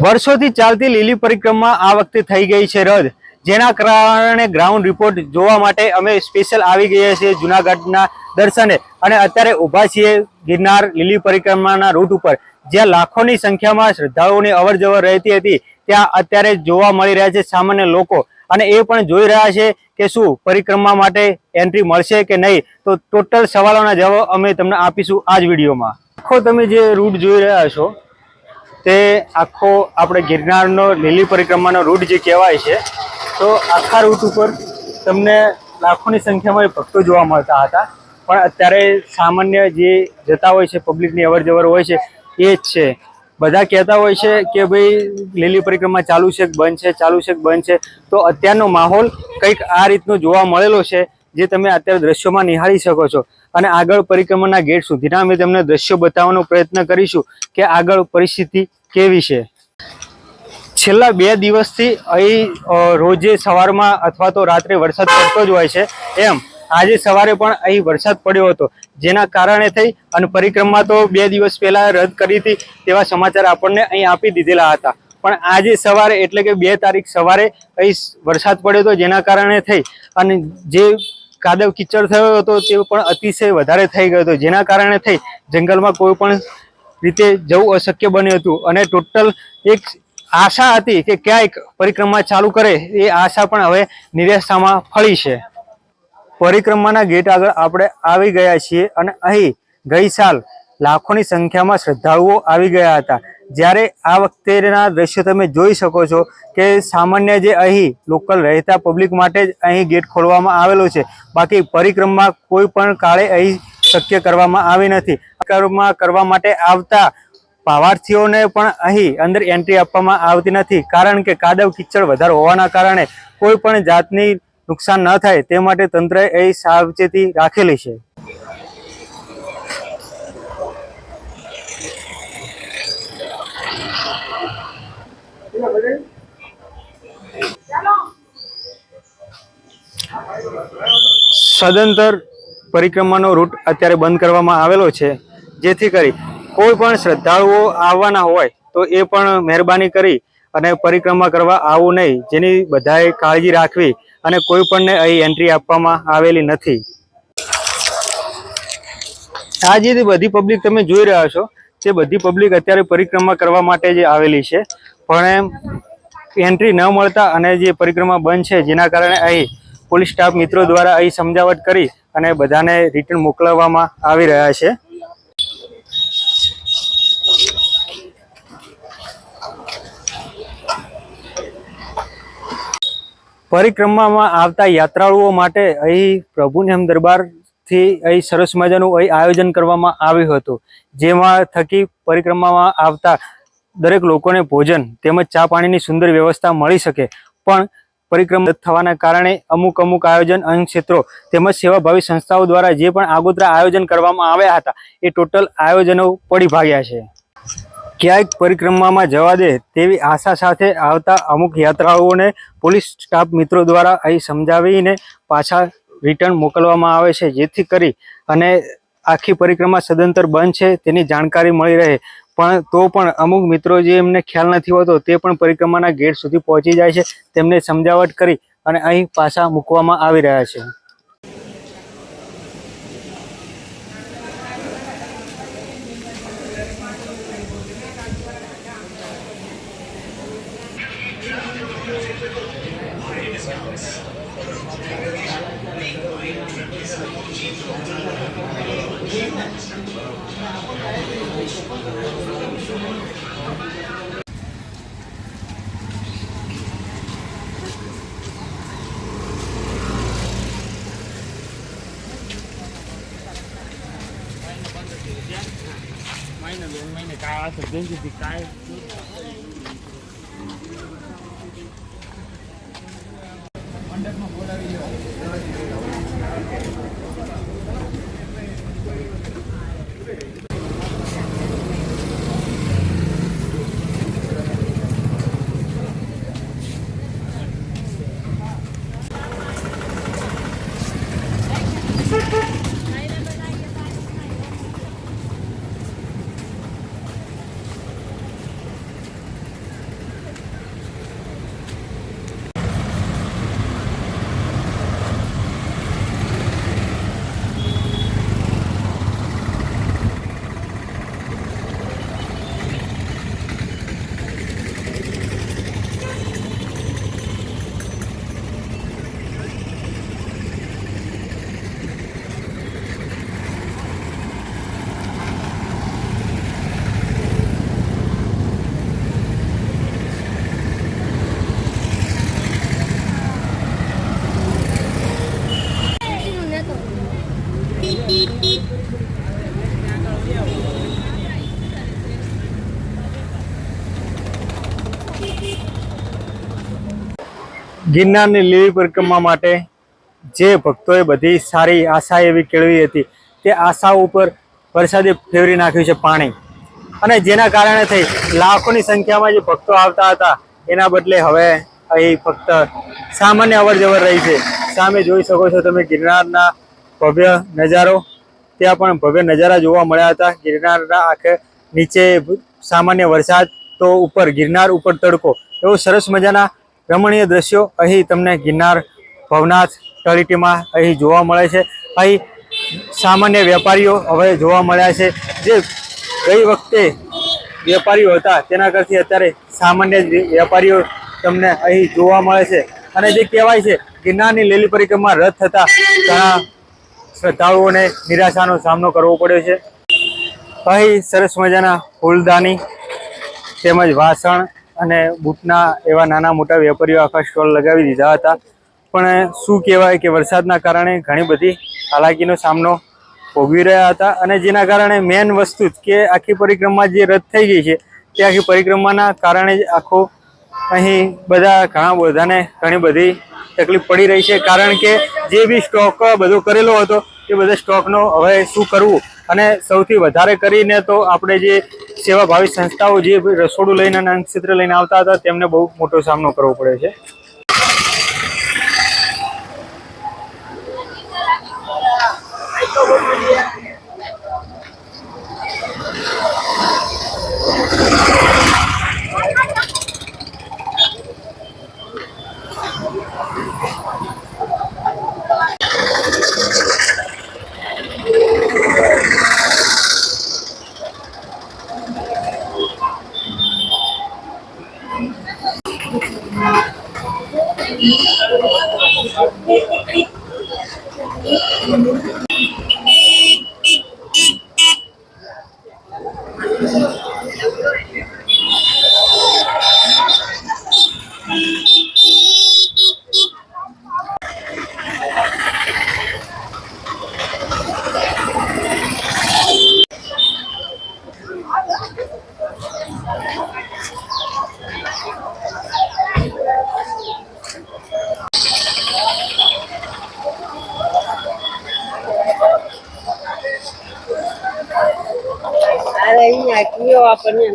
વર્ષોથી ચાલતી લીલી પરિક્રમા આ વખતે થઈ ગઈ છે રદ, જેના કારણે ગ્રાઉન્ડ રિપોર્ટ જોવા માટે અમે સ્પેશિયલ આવી ગયા છીએ જૂનાગઢના દર્શને અને અત્યારે ઊભા છીએ ગિરનાર લીલી પરિક્રમાના રૂટ ઉપર, જ્યાં લાખોની સંખ્યામાં શ્રદ્ધાળુઓની અવરજવર રહેતી હતી ત્યાં અત્યારે જોવા મળી રહ્યા છે સામાન્ય લોકો અને એ પણ જોઈ રહ્યા છે કે શું પરિક્રમા માટે એન્ટ્રી મળશે કે નહીં. તો ટોટલ સવાલોના જવાબ અમે તમને આપીશું આ જ વિડીયોમાં. આખો તમે જે રૂટ જોઈ રહ્યા છો તે આખો આપણે ગિરનારનો લીલી પરિક્રમાનો રૂટ જે કહેવાય છે, તો આખા રૂટ ઉપર તમને લાખોની સંખ્યામાં ભક્તો જોવા મળતા હતા, પણ અત્યારે સામાન્ય જે જતા હોય છે પબ્લિકની અવરજવર હોય છે એ જ છે. બધા કહેતા હોય છે કે ભાઈ લીલી પરિક્રમા ચાલુ છે કે બંધ છે, ચાલુ છે કે બંધ છે. તો અત્યારનો માહોલ કંઈક આ રીતનો જોવા મળેલો છે જે તમે અત્યારે દ્રશ્યોમાં નિહાળી શકો છો અને આગળ પરિક્રમાના ગેટ સુધીના અમે તમને દ્રશ્યો બતાવવાનો પ્રયત્ન કરીશું કે આગળ પરિસ્થિતિ કેવી છે. છેલ્લા 2 દિવસથી અહીં રોજે સવારમાં અથવા તો રાત્રે વરસાદ પડતો જ હોય છે, એમ આજે સવારે પણ અહીં વરસાદ પડ્યો હતો, જેના કારણે થઈ અને પરિક્રમા તો 2 દિવસ પહેલા રદ કરી હતી તેવા સમાચાર આપણને અહીં આપી દીધેલા હતા. પણ આજે સવારે એટલે કે 2 તારીખ સવારે અહીં વરસાદ પડ્યો હતો, જેના કારણે થઈ અને જે કાદવ કિચડ થયો હતો તે પણ અતિશય વધારે થઈ ગયો હતો, જેના કારણે થઈ જંગલમાં કોઈ પણ રીતે જવું અશક્ય બન્યું હતું અને ટોટલ એક આશા હતી કે ક્યાંક પરિક્રમા ચાલુ કરે, એ આશા પણ હવે નિરાશામાં ફળી છે. પરિક્રમાના ગેટ આગળ આપણે આવી ગયા છીએ અને અહીં ગઈ સાલ લાખોની સંખ્યામાં શ્રદ્ધાળુઓ આવી ગયા હતા, જ્યારે આ વખતેના દ્રશ્યો તમે જોઈ શકો છો કે સામાન્ય જે અહીં લોકલ રહેતા પબ્લિક માટે જ અહીં ગેટ ખોલવામાં આવેલો છે. બાકી પરિક્રમા કોઈ પણ કાળે અહીં શક્ય કરવામાં આવી નથી. પરિક્રમા કરવા માટે આવતા ભાવાર્થીઓને પણ અહીં અંદર એન્ટ્રી આપવામાં આવતી નથી, કારણ કે કાદવ કિચડ વધારે હોવાના કારણે કોઈ પણ જાતની નુકસાન ન થાય તે માટે તંત્રએ અહીં સાવચેતી રાખેલી છે. સદંતર પરિક્રમાનો રૂટ અત્યારે બંધ કરવામાં આવેલો છે, જેથી કરી કોઈ પણ શ્રદ્ધાળુઓ આવવાના હોય તો એ પણ મહેરબાની કરી અને પરિક્રમા કરવા આવવું નહીં, જેની બધાએ કાળજી રાખવી અને કોઈ પણને અહીં એન્ટ્રી આપવામાં આવેલી નથી. આ જે બધી પબ્લિક તમે જોઈ રહ્યા છો તે બધી પબ્લિક અત્યારે પરિક્રમા કરવા માટે જે આવેલી છે, પણ એન્ટ્રી ન મળતા અને જે પરિક્રમા બંધ છે, જેના કારણે અહીં પોલીસ સ્ટાફ મિત્રો દ્વારા અહીં સમજાવટ કરી અને બધાને રિટર્ન મોકલવામાં આવી રહ્યા છે. પરિક્રમામાં આવતા યાત્રાળુઓ માટે અહીં પ્રભુનિયમ દરબારથી અહીં સરસ મજાનું અહીં આયોજન કરવામાં આવ્યું હતું, જેમાં થકી પરિક્રમામાં આવતા દરેક લોકોને ભોજન તેમજ ચા પાણીની સુંદર વ્યવસ્થા મળી શકે. પણ પરિક્રમા થવાના કારણે અમુક આયોજન અંગ ક્ષેત્રો તેમજ સેવાભાવી સંસ્થાઓ દ્વારા જે પણ આગોતરા આયોજન કરવામાં આવ્યા હતા એ ટોટલ આયોજનો પડી ભાગ્યા છે. ક્યાંક પરિક્રમામાં જવા દે તેવી આશા સાથે આવતા અમુક યાત્રાળુઓને પોલીસ સ્ટાફ મિત્રો દ્વારા અહીં સમજાવીને પાછા રિટર્ન મોકલવામાં આવે છે, જેથી કરી અને આખી પરિક્રમા સદંતર બંધ છે તેની જાણકારી મળી રહે. પણ તો પણ અમુક મિત્રો જે એમને ખ્યાલ નથી હોતો તે પણ પરિક્રમાના ગેટ સુધી પહોંચી જાય છે, તેમને સમજાવટ કરી અને અહીં પાછા મૂકવામાં આવી રહ્યા છે. મહિને काय असं त्यांची काय મંડપમાં બોલાવી ગિરનારની લીલી પરિક્રમા માટે જે ભક્તોએ બધી સારી આશા એવી કેળવી હતી તે આશા ઉપર વરસાદે ફેરવી નાખ્યું છે પાણી, અને જેના કારણે થઈ લાખોની સંખ્યામાં જે ભક્તો આવતા હતા એના બદલે હવે અહીં ફક્ત સામાન્ય અવર જવર રહી છે। સામે જોઈ શકો છો તમે ગિરનારના ભવ્ય નજારો, ત્યાં પણ ભવ્ય નજારા જોવા મળ્યા હતા। ગિરનારના આખે નીચે સામાન્ય વરસાદ તો ઉપર ગિરનાર ઉપર તડકો, એવો સરસ મજાના રમણીય દ્રશ્યો અહીં તમને ગિરનાર ભવનાથ તળેટીમાં અહીં જોવા મળે છે। અહીં સામાન્ય વેપારીઓ હવે જોવા મળ્યા છે, જે ગઈ વખતે વેપારીઓ હતા તેના કરતી અત્યારે સામાન્ય વેપારીઓ તમને અહીં જોવા મળે છે। અને જે કહેવાય છે ગિરનારની લીલી પરિક્રમા રદ થતા ઘણા શ્રદ્ધાળુઓને નિરાશાનો સામનો કરવો પડ્યો છે। અહીં સરસ મજાના ફૂલદાની તેમજ વાસણ અને બૂટના એવા નાના મોટા વેપારીઓ આખા સ્ટોલ લગાવી દીધા હતા, પણ શું કહેવાય કે વરસાદના કારણે ઘણી બધી હાલાકીનો સામનો ભોગવી રહ્યા હતા। અને જેના કારણે મેન વસ્તુ જ કે આખી પરિક્રમા જે રદ થઈ ગઈ છે તે આખી પરિક્રમાના કારણે જ આખો અહીં ઘણા બધાને ઘણી બધી તકલીફ પડી રહી છે, કારણ કે જે બી સ્ટોક બધો કરેલો હતો એ બધા સ્ટોકનો હવે શું કરવું, અને સૌથી વધારે કરીને તો આપણે જે સેવાભાવી સંસ્થાઓ જે રસોડું લઈને અને અન્નક્ષેત્ર લઈને આવતા હતા તેમને બહુ મોટો સામનો કરવો પડે છે। Ada ini aquí o apa nih?